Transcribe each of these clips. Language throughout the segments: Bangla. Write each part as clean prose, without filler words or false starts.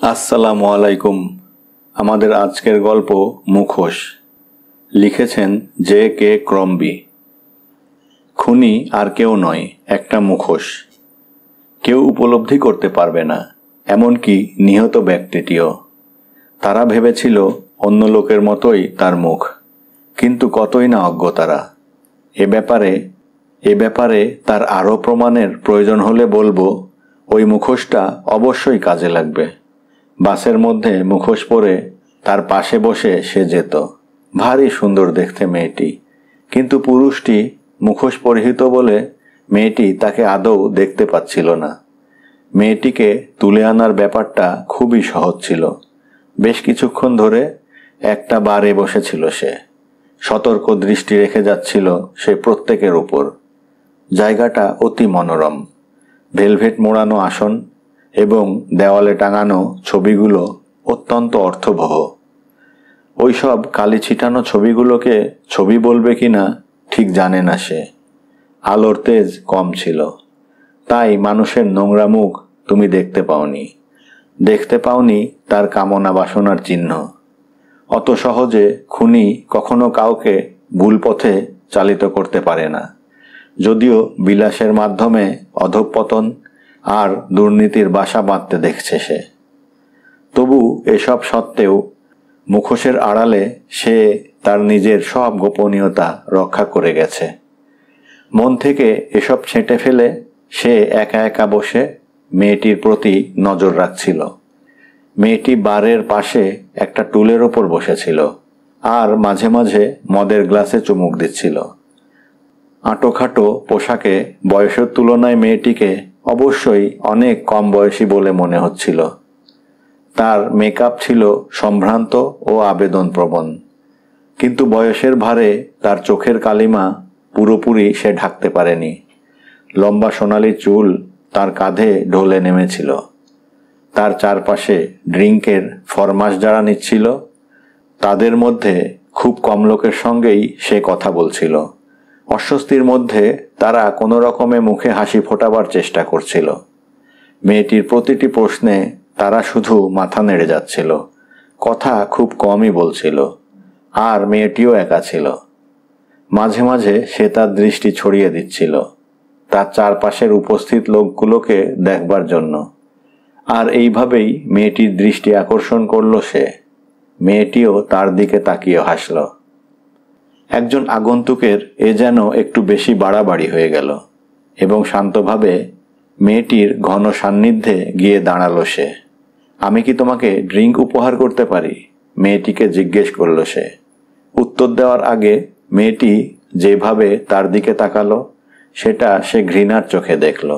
আসসালামু আলাইকুম। আমাদের আজকের গল্প মুখোশ। লিখেছেন J.K. ক্রমবি। খুনি আর কেউ নয়, একটা মুখোশ। কেউ উপলব্ধি করতে পারবে না, এমনকি নিহত ব্যক্তিটিও। তারা ভেবেছিল অন্য লোকের মতোই তার মুখ, কিন্তু কতই না অজ্ঞ তারা। এ ব্যাপারে তার আরও প্রমাণের প্রয়োজন হলে বলবো, ওই মুখোশটা অবশ্যই কাজে লাগবে। বাসের মধ্যে মুখোশ পরে তার পাশে বসে সে যেত। ভারী সুন্দর দেখতে মেয়েটি, কিন্তু পুরুষটি মুখোশ পরিহিত বলে মেয়েটি তাকে আদৌ দেখতে পাচ্ছিল না। মেয়েটিকে তুলে আনার ব্যাপারটা খুবই সহজ ছিল। বেশ কিছুক্ষণ ধরে একটা বারে বসেছিল সে। সতর্ক দৃষ্টি রেখে যাচ্ছিল সে প্রত্যেকের উপর। জায়গাটা অতি মনোরম। ভেলভেট মোড়ানো আসন এবং দেওয়ালে টাঙানো ছবিগুলো অত্যন্ত অর্থবহ। ওইসব কালি ছিটানো ছবিগুলোকে ছবি বলবে কিনা ঠিক জানে না সে। আলোর তেজ কম ছিল, তাই মানুষের নোংরা মুখ তুমি দেখতে পাওনি তার কামনা বাসনার চিহ্ন। অত সহজে খুনি কখনো কাউকে ভুল পথে চালিত করতে পারে না, যদিও বিলাসের মাধ্যমে অধঃপতন আর দুর্নীতির বাসা বাঁধতে দেখছে সে। তবু এসব সত্ত্বেও মুখোশের আড়ালে সে তার নিজের সব গোপনীয়তা রক্ষা করে গেছে। মন থেকে এসব ছেঁটে ফেলে সে একা একা বসে মেয়েটির প্রতি নজর রাখছিল। মেয়েটি বারের পাশে একটা টুলের ওপর বসেছিল আর মাঝে মাঝে মদের গ্লাসে চুমুক দিচ্ছিল। আঁটোখাটো পোশাকে বয়সের তুলনায় মেয়েটিকে অবশ্যই অনেক কম বয়সী বলে মনে হচ্ছিল। তার মেকআপ ছিল সম্ভ্রান্ত ও আবেদনপ্রবণ, কিন্তু বয়সের ভারে তার চোখের কালিমা পুরোপুরি সে ঢাকতে পারেনি। লম্বা সোনালি চুল তার কাঁধে ঢলে নেমেছিল। তার চারপাশে ড্রিঙ্কের ফরমাশ যারা নিচ্ছিল, তাদের মধ্যে খুব কম লোকের সঙ্গেই সে কথা বলছিল। অস্বস্তির মধ্যে তারা কোনো রকমে মুখে হাসি ফোটাবার চেষ্টা করছিল। মেয়েটির প্রতিটি প্রশ্নে তারা শুধু মাথা নেড়ে যাচ্ছিল, কথা খুব কমই বলছিল। আর মেয়েটিও একা ছিল। মাঝে মাঝে সে তার দৃষ্টি ছড়িয়ে দিচ্ছিল তার চারপাশের উপস্থিত লোকগুলোকে দেখবার জন্য। আর এইভাবেই মেয়েটির দৃষ্টি আকর্ষণ করল সে। মেয়েটিও তার দিকে তাকিয়ে হাসল। একজন আগন্তুকের এ যেন একটু বেশি বাড়াবাড়ি হয়ে গেল এবং শান্তভাবে মেয়েটির ঘন সান্নিধ্যে গিয়ে দাঁড়ালো সে। আমি কি তোমাকে ড্রিঙ্ক উপহার করতে পারি? মেয়েটিকে জিজ্ঞেস করল সে। উত্তর দেওয়ার আগে মেয়েটি যেভাবে তার দিকে তাকালো সেটা সে ঘৃণার চোখে দেখল।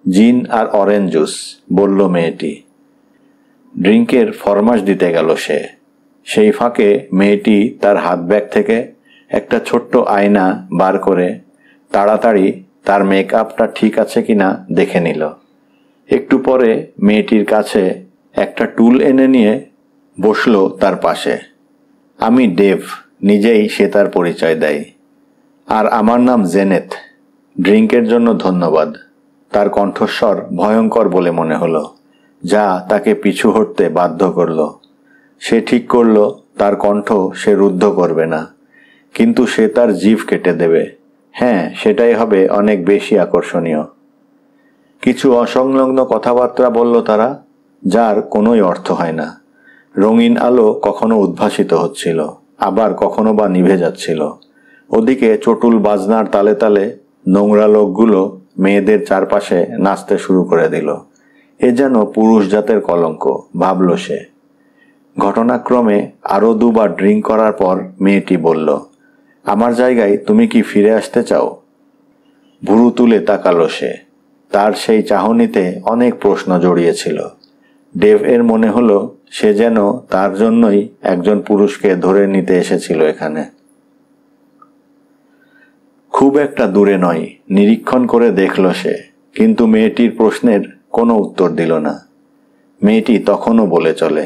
জিন আর অরেঞ্জ জুস, বলল মেয়েটি। ড্রিঙ্কের ফরমাশ দিতে গেল সে। সেই ফাঁকে মেয়েটি তার হাত ব্যাগ থেকে একটা ছোট্ট আয়না বার করে তাড়াতাড়ি তার মেকআপটা ঠিক আছে কিনা দেখে নিল। একটু পরে মেয়েটির কাছে একটা টুল এনে নিয়ে বসলো তার পাশে। আমি ডেভ, নিজেই সে তার পরিচয় দেয়। আর আমার নাম জেনেথ। ড্রিঙ্কের জন্য ধন্যবাদ। তার কণ্ঠস্বর ভয়ঙ্কর বলে মনে হলো, যা তাকে পিছু হটতে বাধ্য করল। সে ঠিক করল তার কণ্ঠ সে রুদ্ধ করবে না, কিন্তু সে তার জিভ কেটে দেবে। হ্যাঁ, সেটাই হবে অনেক বেশি আকর্ষণীয়। কিছু অসংলগ্ন কথাবার্তা বলল তারা, যার কোনোই অর্থ হয় না। রঙিন আলো কখনো উদ্ভাসিত হচ্ছিল, আবার কখনো বা নিভে যাচ্ছিল। ওদিকে চটুল বাজনার তালে তালে নোংরা লোকগুলো মেয়েদের চারপাশে নাচতে শুরু করে দিল। এ যেন পুরুষ জাতের কলঙ্ক, ভাবল সে। ঘটনাক্রমে আরও দুবার ড্রিঙ্ক করার পর মেয়েটি বলল, আমার জায়গায় তুমি কি ফিরে আসতে চাও? ভুরু তুলে তাকালো সে। তার সেই চাহনিতে অনেক প্রশ্ন জড়িয়েছিল। ডেভ এর মনে হলো সে যেন তার জন্যই একজন পুরুষকে ধরে নিতে এসেছিল এখানে। খুব একটা দূরে নয়, নিরীক্ষণ করে দেখল সে, কিন্তু মেয়েটির প্রশ্নের কোনো উত্তর দিল না। মেয়েটি তখনও বলে চলে,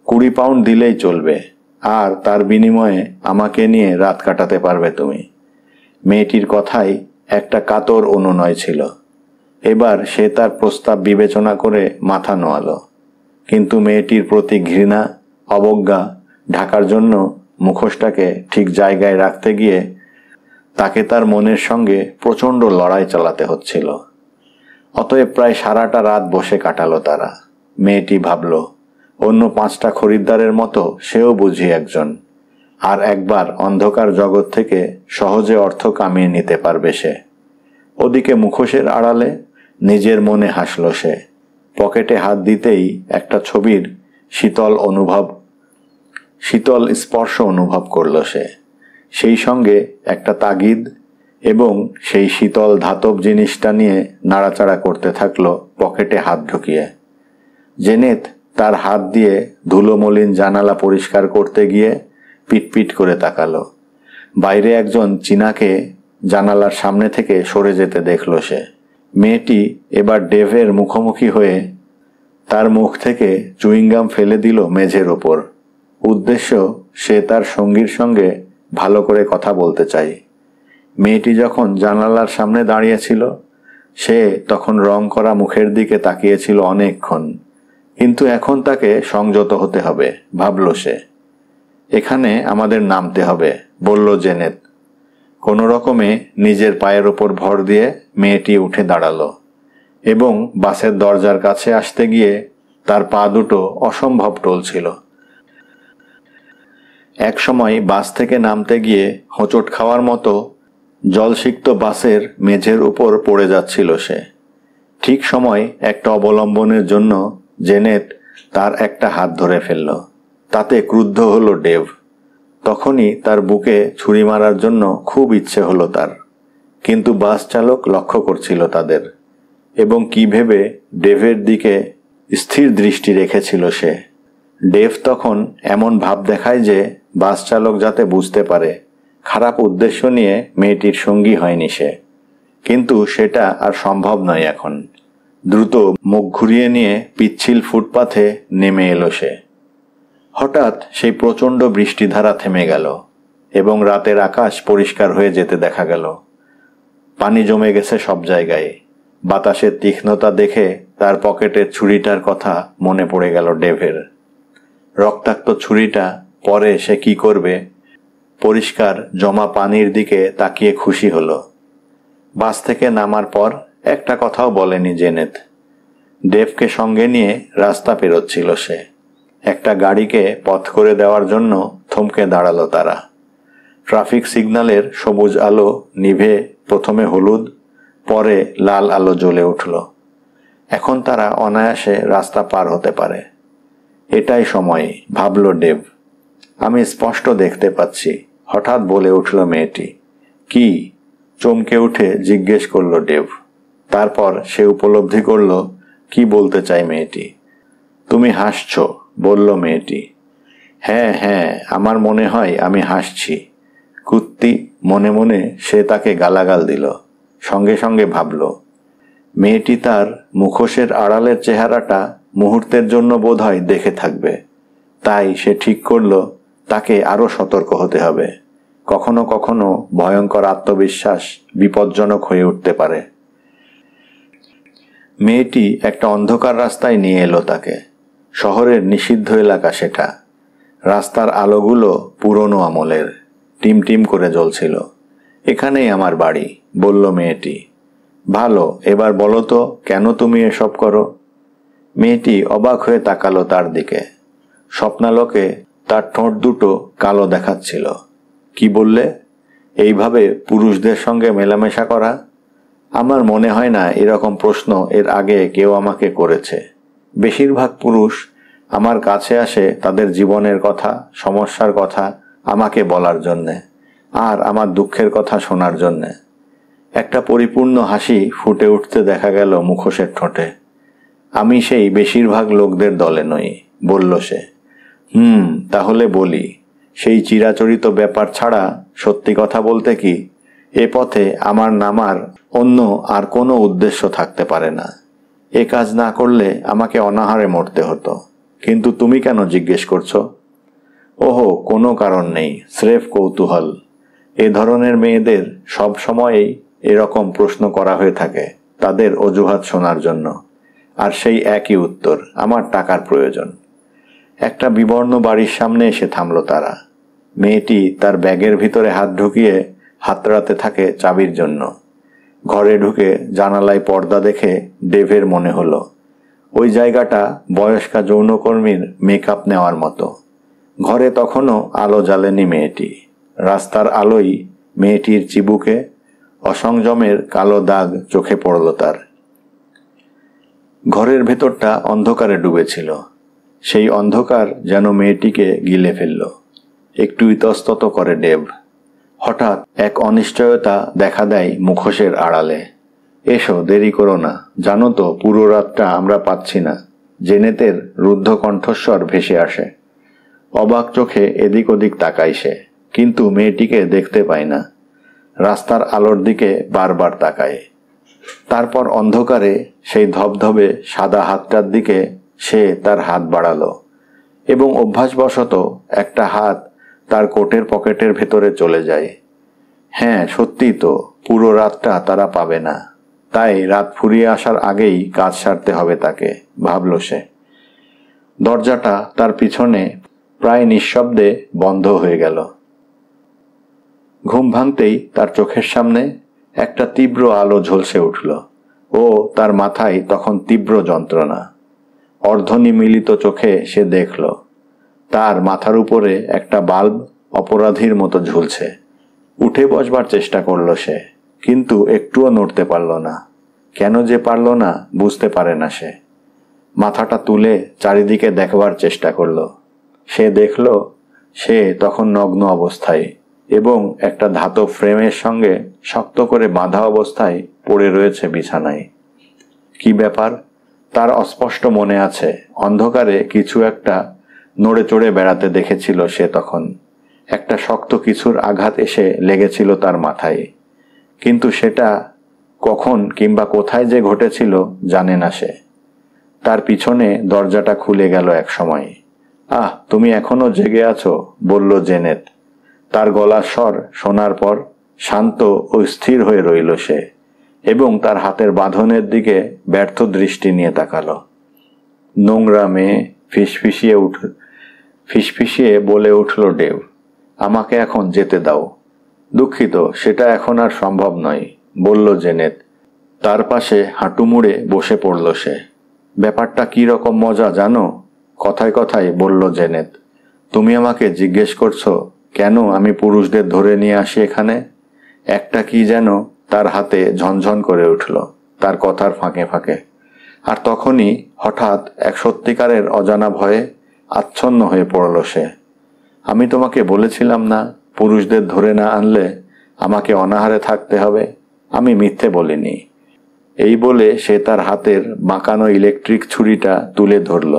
20 পাউন্ড দিলেই চলবে, আর তার বিনিময়ে আমাকে নিয়ে রাত কাটাতে পারবে তুমি। মেয়েটির কথাই একটা কাতর অনুনয় ছিল। এবার সে তার প্রস্তাব বিবেচনা করে মাথা নোয়ালো। কিন্তু মেয়েটির প্রতি ঘৃণা, অবজ্ঞা ঢাকার জন্য মুখোশটাকে ঠিক জায়গায় রাখতে গিয়ে তাকে তার মনের সঙ্গে প্রচণ্ড লড়াই চালাতে হচ্ছিল। অতএব প্রায় সারাটা রাত বসে কাটালো তারা। মেয়েটি ভাবল, অন্য 5টা খরিদ্দারের মতো সেও বুঝি একজন, আর একবার অন্ধকার জগৎ থেকে সহজে অর্থ কামিয়ে নিতে পারবে সে। ওদিকে মুখোশের আড়ালে নিজের মনে হাসল সে। পকেটে হাত দিতেই একটা ছবির শীতল স্পর্শ অনুভব করল সে। সেই সঙ্গে একটা তাগিদ, এবং সেই শীতল ধাতব জিনিসটা নিয়ে নাড়াচাড়া করতে থাকলো পকেটে হাত ঢুকিয়ে। জেনেত তার হাত দিয়ে ধুলোমলিন জানালা পরিষ্কার করতে গিয়ে পিটপিট করে তাকালো। বাইরে একজন চীনাকে জানালার সামনে থেকে সরে যেতে দেখল সে। মেয়েটি এবার ডেভের মুখোমুখি হয়ে তার মুখ থেকে চুইংগাম ফেলে দিল মেঝের ওপর। উদ্দেশ্য, সে তার সঙ্গীর সঙ্গে ভালো করে কথা বলতে চায়। মেয়েটি যখন জানালার সামনে দাঁড়িয়েছিল, সে তখন রং করা মুখের দিকে তাকিয়েছিল অনেকক্ষণ। কিন্তু এখন তাকে সংযত হতে হবে, ভাবল সে। এখানে আমাদের নামতে হবে, বলল জেনেত। কোনো রকমে নিজের পায়ের ওপর ভর দিয়ে মেয়েটি উঠে দাঁড়ালো এবং বাসের দরজার কাছে আসতে গিয়ে তার পা দুটো অসম্ভব টলছিল। এক সময় বাস থেকে নামতে গিয়ে হোঁচট খাওয়ার মতো জলসিক্ত বাসের মেঝের উপর পড়ে যাচ্ছিল সে। ঠিক সময় একটা অবলম্বনের জন্য জেনেট তার একটা হাত ধরে ফেলল। তাতে ক্রুদ্ধ হলো ডেভ। তখনই তার বুকে ছুরি মারার জন্য খুব ইচ্ছে হলো তার, কিন্তু বাস চালক লক্ষ্য করছিল তাদের, এবং কি ভেবে ডেভের দিকে স্থির দৃষ্টি রেখেছিল সে। ডেভ তখন এমন ভাব দেখায় যে বাস চালক যাতে বুঝতে পারে খারাপ উদ্দেশ্য নিয়ে মেয়েটির সঙ্গী হয়নি সে। কিন্তু সেটা আর সম্ভব নয় এখন। দ্রুত মুখ ঘুরিয়ে নিয়ে পিচ্ছিল ফুটপাথে নেমে এলো সে। হঠাৎ সেই প্রচণ্ড বৃষ্টিধারা থেমে গেল এবং রাতের আকাশ পরিষ্কার হয়ে যেতে দেখা গেল। পানি জমে গেছে সব জায়গায়। বাতাসের তীক্ষ্ণতা দেখে তার পকেটের ছুরিটার কথা মনে পড়ে গেল ডেভের। রক্তাক্ত ছুরিটা পরে সে কি করবে? পরিষ্কার জমা পানির দিকে তাকিয়ে খুশি হলো। বাস থেকে নামার পর একটা কথাও বলেনি জেনেত। ডেভকে সঙ্গে নিয়ে রাস্তা পেরোচ্ছিল সে। একটা গাড়িকে পথ করে দেওয়ার জন্য থমকে দাঁড়ালো তারা। ট্রাফিক সিগন্যালের সবুজ আলো নিভে প্রথমে হলুদ, পরে লাল আলো জ্বলে উঠল। এখন তারা অনায়াসে রাস্তা পার হতে পারে। এটাই সময়, ভাবল ডেভ। আমি স্পষ্ট দেখতে পাচ্ছি, হঠাৎ বলে উঠল মেয়েটি। কি? চমকে উঠে জিজ্ঞেস করল ডেভ। তারপর সে উপলব্ধি করল কি বলতে চায় মেয়েটি। তুমি হাসছ, বলল মেয়েটি। হ্যাঁ হ্যাঁ, আমার মনে হয় আমি হাসছি। কুত্তি, মনে মনে সে তাকে গালাগাল দিল। সঙ্গে সঙ্গে ভাবল, মেয়েটি তার মুখোশের আড়ালের চেহারাটা মুহূর্তের জন্য বোধহয় দেখে থাকবে। তাই সে ঠিক করল তাকে আরো সতর্ক হতে হবে। কখনো কখনো ভয়ঙ্কর আত্মবিশ্বাস বিপজ্জনক হয়ে উঠতে পারে। মেয়েটি একটা অন্ধকার রাস্তায় নিয়ে এলো তাকে। শহরের নিষিদ্ধ এলাকা সেটা। রাস্তার আলোগুলো পুরনো আমলের, টিম টিম করে জ্বলছিল। এখানেই আমার বাড়ি, বলল মেয়েটি। ভালো, এবার বলো তো কেন তুমি এসব করো? মেয়েটি অবাক হয়ে তাকালো তার দিকে। স্বপ্নালোকে তার ঠোঁট দুটো কালো দেখাচ্ছিল। কি বললে? এইভাবে পুরুষদের সঙ্গে মেলামেশা করা? আমার মনে হয় না এরকম প্রশ্ন এর আগে কেউ আমাকে করেছে। বেশিরভাগ পুরুষ আমার কাছে আসে তাদের জীবনের কথা, সমস্যার কথা আমাকে বলার জন্যে, আর আমার দুঃখের কথা শোনার জন্যে। একটা পরিপূর্ণ হাসি ফুটে উঠতে দেখা গেল মুখোশের ঠোঁটে। আমি সেই বেশিরভাগ লোকদের দলে নই, বলল সে। তাহলে বলি, সেই চিরাচরিত ব্যাপার ছাড়া সত্যি কথা বলতে কি, এ পথে আমার নামার অন্য আর কোনো উদ্দেশ্য থাকতে পারে না। এ কাজ না করলে আমাকে অনাহারে মরতে হতো। কিন্তু তুমি কেন জিজ্ঞেস করছো? ওহো, কোনো কারণ নেই, স্রেফ কৌতূহল। এ ধরনের মেয়েদের সব সময়েই এরকম প্রশ্ন করা হয়ে থাকে, তাদের অজুহাত শোনার জন্য। আর সেই একই উত্তর, আমার টাকার প্রয়োজন। একটা বিবর্ণ বাড়ির সামনে এসে থামল তারা। মেয়েটি তার ব্যাগের ভিতরে হাত ঢুকিয়ে হাতড়াতে থাকে চাবির জন্য। ঘরে ঢুকে জানালায় পর্দা দেখে ডেভের মনে হলো ওই জায়গাটা বয়স্কা যৌনকর্মীর মেকআপ নেওয়ার মতো। ঘরে তখনও আলো জ্বালেনি মেয়েটি। রাস্তার আলোই মেয়েটির চিবুকে অসংযমের কালো দাগ চোখে পড়ল তার। ঘরের ভেতরটা অন্ধকারে ডুবেছিল। সেই অন্ধকার যেন মেয়েটিকে গিলে ফেলল। একটু ইতস্তত করে ডেভ। হঠাৎ এক অনিশ্চয়তা দেখা দেয় মুখোশের আড়ালে। এসো, দেরি করো না, জানো তো পুরো রাতটা আমরা পাচ্ছি না। জেনেতের রুদ্ধ কণ্ঠস্বর ভেসে আসে। অবাক চোখে এদিক ওদিক তাকায় সে, কিন্তু মেয়েটিকে দেখতে পায় না। রাস্তার আলোর দিকে বারবার তাকায়। তারপর অন্ধকারে সেই ধবধবে সাদা হাতটার দিকে সে তার হাত বাড়ালো এবং অভ্যাসবশত একটা হাত তার কোটের পকেটের ভেতরে চলে যায়। হ্যাঁ, সত্যিই তো, পুরো রাতটা তারা পাবে না। তাই রাত ফুরিয়ে আসার আগেই কাজ সারতে হবে তাকে, ভাবল সে। দরজাটা তার পিছনে প্রায় নিঃশব্দে বন্ধ হয়ে গেল। ঘুম ভাঙতেই তার চোখের সামনে একটা তীব্র আলো ঝলসে উঠল ও তার মাথায় তখন তীব্র যন্ত্রণা। অর্ধনিমিলিত চোখে সে দেখল তার মাথার উপরে একটা বাল্ব অপরাধীর মতো ঝুলছে। উঠে বসবার চেষ্টা করল সে, কিন্তু একটুও নড়তে পারল না। কেন যে পারল না বুঝতে পারে না সে। মাথাটা তুলে চারিদিকে দেখবার চেষ্টা করল। সে দেখল সে তখন নগ্ন অবস্থায় এবং একটা ধাতব ফ্রেমের সঙ্গে শক্ত করে বাঁধা অবস্থায় পড়ে রয়েছে বিছানায়। কি ব্যাপার তার অস্পষ্ট মনে আছে। অন্ধকারে কিছু একটা নড়ে চড়ে বেড়াতে দেখেছিল সে তখন। একটা শক্ত কিছুর আঘাত এসে লেগেছিল তার মাথায়, কিন্তু সেটা কখন কিংবা কোথায় যে ঘটেছিল জানে না সে। তার পিছনে দরজাটা খুলে গেল এক সময়। আহ, তুমি এখনো জেগে আছো, বলল জেনেট। তার গলার স্বর শোনার পর শান্ত ও স্থির হয়ে রইল সে এবং তার হাতের বাঁধনের দিকে ব্যর্থ দৃষ্টি নিয়ে তাকালো। নোংরা মেয়ে, ফিসফিসিয়ে বলে উঠল ডেভ। আমাকে এখন যেতে দাও। দুঃখিত, সেটা এখন আর সম্ভব নয়, বলল জেনেট। তার পাশে হাঁটু মুড়ে বসে পড়ল সে। ব্যাপারটা কি রকম মজা জানো, কথায় কথায় বলল জেনেট। তুমি আমাকে জিজ্ঞেস করছো কেন আমি পুরুষদের ধরে নিয়ে আসি এখানে? একটা কি যেন তার হাতে ঝনঝন করে উঠল তার কথার ফাঁকে ফাঁকে। আর তখনই হঠাৎ এক সত্যিকারের অজানা ভয়ে আচ্ছন্ন হয়ে পড়ল সে। আমি তোমাকে বলেছিলাম না পুরুষদের ধরে না আনলে আমাকে অনাহারে থাকতে হবে? আমি মিথ্যে বলিনি। এই বলে সে তার হাতের বাঁকানো ইলেকট্রিক ছুরিটা তুলে ধরল।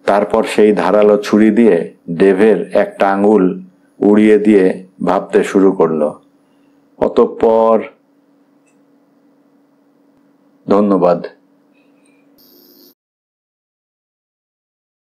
তারপর সেই ধারালো ছুরি দিয়ে ডেভের একটা আঙুল উড়িয়ে দিয়ে ভাবতে শুরু করল। অতঃপর। ধন্যবাদ।